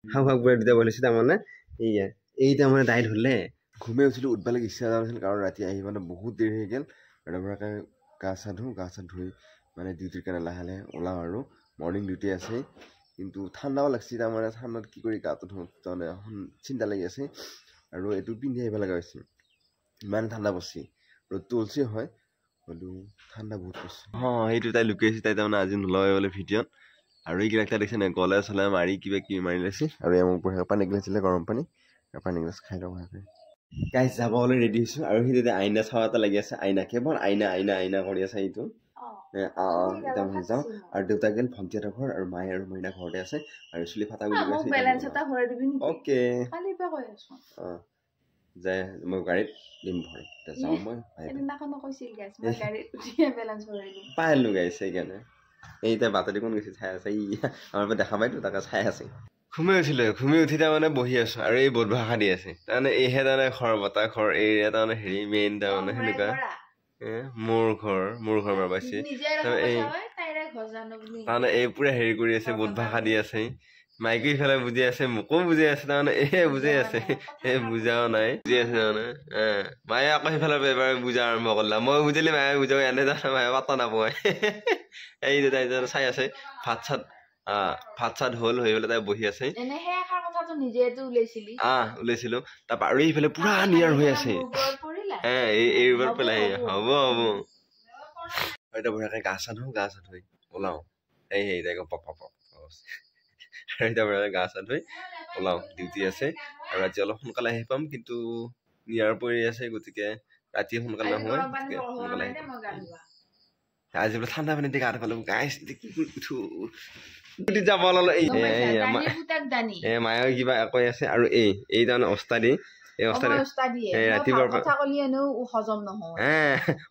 হাও হাও কৰে দিতে বলেছি তাৰমানে এই তাৰমানে দাইল হ'লে ঘুমে উঠিলোঁ উঠবালে ইচ্ছা যোৱা নাছিল কাৰণ ৰাতি আহি মানে বহুত দেৰি হৈ গ'ল ৰাতিপুৱাকৈ গা চা ধুই মানে ডিউটিৰ কাৰণে লাহে লাহে ওলাওঁ আৰু মৰ্ণিং ডিউটি আছে কিন্তু ঠাণ্ডাও লাগছে তাৰমানে ঠাণ্ডাত কি কৰি গাটো ধুওঁ তাৰমানে চিন্তা লাগি আছে আৰু এইটো পিন্ধি আহিব লগা হৈছে ইমান ঠাণ্ডা পৰছি ৰ'দটো ওলছি হয় হ'লেও ঠাণ্ডা বহুত পৰছি সেইটো তাই লুকি আছে তাই তাৰমানে আজি নলয় বোলে ভিডিঅ'ত আৰু এইকেইটা দেখিছে নাই গলে চলে মাৰি কিবা কিবি মাৰি লৈছে আৰু মোক পানী গিলাছিলে গৰম পানী আৰু পানী গিলাচ খাই লওঁ ভালকৈ গাইজ যাবলৈ ৰেডি হৈছোঁ আৰু সি তেতিয়া আইনা চাৱা এটা লাগি আছে আইনা কেৱল আইনা কৰি আছে এইটো এতিয়া মই যাওঁ আৰু দেউতা গ'ল ভণ্টিহঁতৰ ঘৰ আৰু মায়ে আৰু মইনা ঘৰতে আছে আৰু চুলি ফাটা বুলি কৈছে অ'কে যায় মই গাড়ীত দিম ভৰাই যাওঁ মই পাহৰিলোঁ গাইজ সেইকাৰণে এই এতিয়া বাটতে কোন গৈছে চাই আছে আমাৰ পৰা দেখা পাইতো তাকে চাই আছে ঘুমি উঠিলোঁ ঘুমি উঠি তাৰমানে বহি আছোঁ আৰু এই বহুত ভাষা দি আছে তাৰমানে এইহে তাৰমানে ঘৰ বতাহ ঘৰ এৰিয়া তাৰমানে হেৰি মেইন তাৰমানে সেনেকুৱা মোৰ ঘৰ পৰা পাইছে তাৰমানে এই পুৰা হেৰি কৰি আছে বহুত ভাষা দি আছে মাইকী ইফালে বুজি আছে মোকো বুজি আছে তাৰমানে বুজাই আছে বুজাও নাই বুজি আছে তাৰমানে মায়ে আকৌ সিফালে এবাৰ বুজা আৰম্ভ কৰিলা মই বুজিলে মায়ে বুজাও এনে জানে মায়ে পাত্তা নাপায় এই তাই চাই আছে ভাত চাত হ'ল হৈ পেলাই তাই বহি আছে ওলাইছিলো তাৰপৰা আৰু এইফালে পুৰা নিয়াৰ হৈ আছে এইবাৰ পেলাই হ'ব এতিয়া বঢ়িয়াকৈ গা চা ধুই ওলাওঁ তাই পপ আৰু এতিয়া বঢ়িয়াকৈ গা চা ধুই ওলাওঁ ডিউটি আছে আৰু আজি অলপ সোনকালে আহি পাম কিন্তু নিয়াৰ পৰি আছে গতিকে ৰাতি সোনকালে নহয় সোনকালে আজি বোলে ঠাণ্ডা পানী দি গা ধুব লাগিব গাইছ কি উঠো যাব মায়ে কিবা কৈ আছে আৰু এই তাৰমানে অস্তাদি ৰাতিপুৱাৰ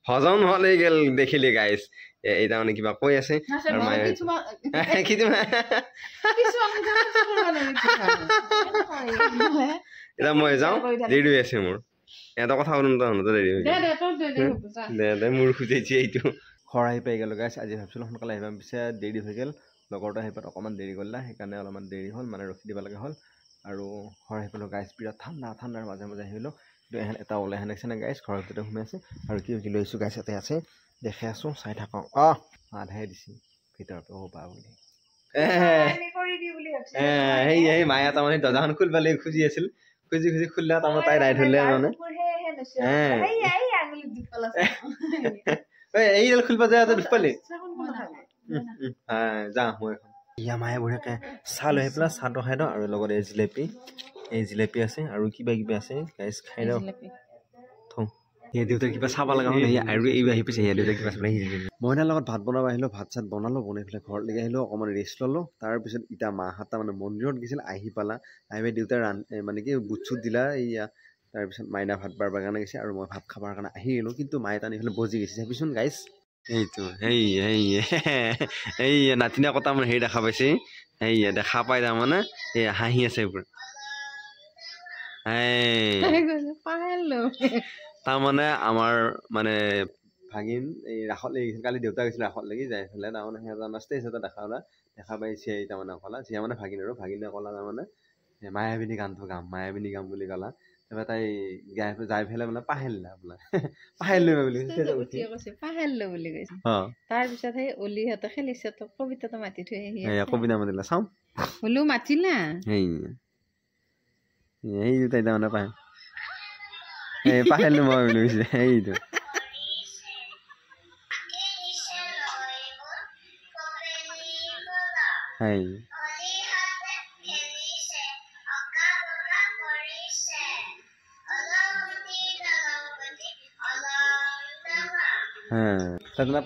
হজম নহলে গেল দেখিলি গাইছ এই তাৰমানে কিবা কৈ আছে আৰু মায়ে এতিয়া মই যাওঁ দেৰি হৈ আছে মোৰ এটা কথা দেৰি হৈ দে মোৰ খুজিছে এইটো ঘৰ আহি পাই গ'লো গাইছ আজি ভাবিছিলোঁ সোনকালে আহিব পিছে দেৰি হৈ গ'ল লগৰটো আহি পাত অকণমান দেৰি কৰিলা সেইকাৰণে অলপমান দেৰি হ'ল মানে ৰখি দিব লগা হ'ল আৰু ঘৰ আহি পালোঁ গাইছ বিৰাট ঠাণ্ডাৰ মাজে আহিলোঁ কিন্তু এটা ওলাই সেনেকছে নে গাইছ ঘৰৰ ভিতৰতে সোমাই আছে আৰু কি কি লৈছোঁ গাইছ ইয়াতে আছে দেখে আছোঁ চাই থাকক আধাই দিছে ভিতৰত পা বুলি সেই মায়ে তাৰমানে দৰ্জাখন খুলিবলৈ খুজি আছিল খুজি খুলিলে তাৰমানে তাই দাই ধৰিলে মানে এইডাল খুলিব যায় দুখ পালি যাওঁ মই এখন মায়ে বঢ়িয়াকৈ চাহ লৈ আহি পেলাই চাহটো খাই দিওঁ আৰু লগত এই জিলেপি আছে আৰু কিবা কিবি আছে গাইছ খাই দিওঁ দেউতাক কিবা চাব লগা হ'ল আৰু এইবোৰ আহি পিছে দেউতাক কিবা চাব মইনাৰ লগত ভাত বনাব আহিলোঁ ভাত চাত বনালোঁ বনাই পেলাই ঘৰলৈকে আহিলোঁ অকণমান ৰেষ্ট ল'লোঁ তাৰপিছত এতিয়া মাহঁত তাৰমানে মন্দিৰত গৈছিল আহি পালা আহি পেলাই দেউতাই মানে কি বুট চুট দিলা তাৰপিছত মাইনা ভাত বাঢ়িবৰ কাৰণে গৈছে আৰু মই ভাত খাবৰ কাৰণে আহি গ'লোঁ কিন্তু মায়ে টানি পেলাই বজি গৈছে চাবিচোন গাইছ এইটো এই নাতিনা কটা মানে হেৰি দেখা পাইছে দেখা পাই তাৰমানে হাঁহি আছে এইবোৰ তাৰমানে আমাৰ মানে ভাগিন এই ৰাসত লাগিছিল কালি দেউতা গৈছিল ৰাসত লাগি যাই পেলাই তাৰমানে সিহঁতৰ ষ্টেজতে দেখা পাইছে তাৰমানে ক'লা যিয়া মানে ভাগিনে ক'লা তাৰমানে মায়াবিনী গানটো গাম বুলি ক'লা তাৰপৰা তাই যাই পেলাই মানে পাহেলিলা বোলে পাহেলিলো বুলি কৈছে তাৰপিছত সেই অলিহঁতে খেলিছে কবিতাটো মাতি থৈ কবিতা মাতিলা চাওঁ হলেও মাতিলা এই তাই তাৰমানে পাহেলিলো মই বুলি কৈছে সেইটো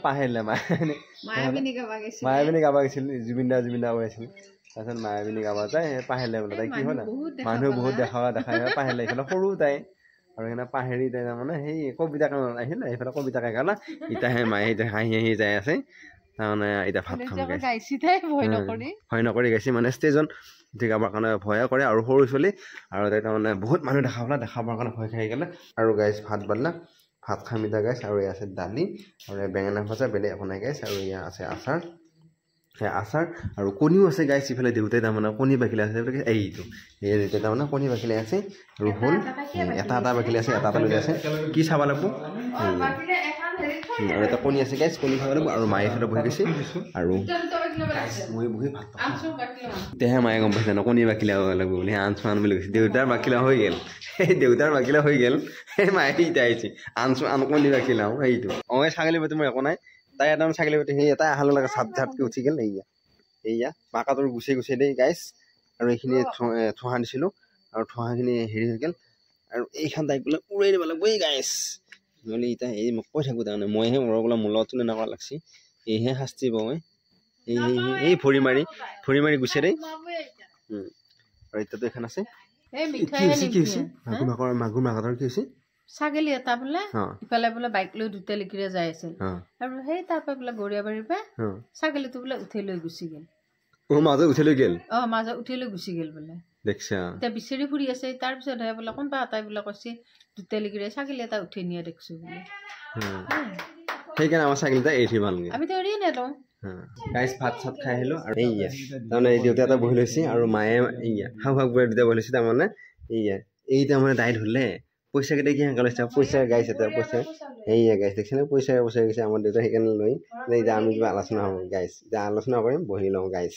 পাহেলিলে মায়াবিনী গাব গৈছিল জুবিন দা ওলাইছিল তাৰপিছত মায়াবিনী গাবা যায় পাহেলিলে বোলে তাই কি হ'ল মানুহ বহুত দেখা পাহেলিলে এইফালে সৰু তাই আৰু সেইকাৰণে পাহেৰি তাই তাৰমানে সেই কবিতা কাণত আহিলে এইফালে কবিতাকে গালা এতিয়া মায়ে হাঁহি যাই আছে তাৰমানে এতিয়া ভাত খাম ভয় নকৰি গাইছে মানে ষ্টেজত উঠি গাবৰ কাৰণে ভয় কৰে আৰু সৰু ছোৱালী আৰু তাই তাৰমানে বহুত মানুহ দেখাবৰ কাৰণে ভয় খাই গ'লে আৰু গাইছ ভাত বাঢ়িলা ভাত খাম এতিয়া গাইছ আৰু আছে দালি আৰু বেঙেনা ভজা বেলেগ একো নাই গাইছ আৰু আছে আচাৰ আচাৰ আৰু কণীও আছে গাইছ ইফালে দেউতাই তাৰমানে কণী বাকিলে আছে এইটো এই দেউতাই তাৰমানে কণী বাকিলে আছে আৰু হ'ল এটা বাকিলে আছে এটা লৈ আছে কি চাব লাগিব আৰু এটা কণী আছে গাইছ কণী খাব লাগিব আৰু মায়ে এফালে বহি গৈছে আৰু মই বহি ভাত তেহে মায়ে গম পাইছে ন কণী বাকিলে লাগিব বুলি আনছো আন বুলি কৈছে দেউতাৰ বাকিলা হৈ গ'ল সেই দেউতাৰ বাকিলা হৈ গ'ল সেই মায়ে এতিয়া আহিছে আনছো আন কণী বাকিলাও সেইটো এই ছাগলী পাতি মোৰ একো নাই তাই এটা ছাগলী পাতি সেই এটা আহালৰ লাগে চাট ঝাটকৈ উঠি গ'ল এইয়া মাকাটোৰ গুচি দেই গাইছ আৰু এইখিনি থোহা দিছিলোঁ আৰু থোহাখিনি হেৰি হৈ গ'ল আৰু এইখন তাইক বোলে উৰাই দিব লাগিব এই গাইছ নহ'লে এতিয়া এই মোক কৈ থাকোঁ তাৰমানে মইহে মোৰ বোলে মূলতো এনেকুৱা লাগছি এইহে শাস্তি পাওঁ এই ভৰি মাৰি গুচি দেই আৰু এতিয়াতো এখন আছে কি হৈছে মাগুৰ মাকাটোৰ কি হৈছে ছাগলী এটা বোলে ইফালে বোলে বাইক লৈ দুটা লিকিৰে যাই আছিল আৰু সেই তাৰ পৰা বোলে গৰিয়াবাৰীৰ পৰা ছাগলীটো বোলে উঠি লৈ গুচি গ'ল মাজত উঠি লৈ গ'ল মাজত উঠি লৈ গুচি গ'ল বোলে দেখছা এতিয়া বিচাৰি ফুৰি আছে তাৰপিছতহে বোলে কোনোবা এটাই বোলে কৈছে দুটা লিকিৰে ছাগলী এটা উঠি নিয়া দেখিছো বোলে সেইকাৰণে আমাৰ ছাগলী এটা এৰি থৈ ভালগে আমিতো এৰিয়ে নেদওঁ গাইছ ভাত চাত খাই আহিলোঁ আৰু এইয়া তাৰমানে দেউতা এটা বহি লৈছে আৰু মায়ে এইয়া শাহু বুঢ়া দুটা বহি লৈছে তাৰমানে এই তাৰমানে দাই ধৰিলে পইচা কেইটা কি সেনেকৈ লৈছে পইচা গাইছ এটা পইচা এইয়া গাইছ দেখিছে নে পইচা গৈছে আমাৰ দেউতা সেইকাৰণে লৈ এতিয়া আমি কিবা আলোচনা হ'ব গাইছ এতিয়া আলোচনা কৰিম বহি লওঁ গাইছ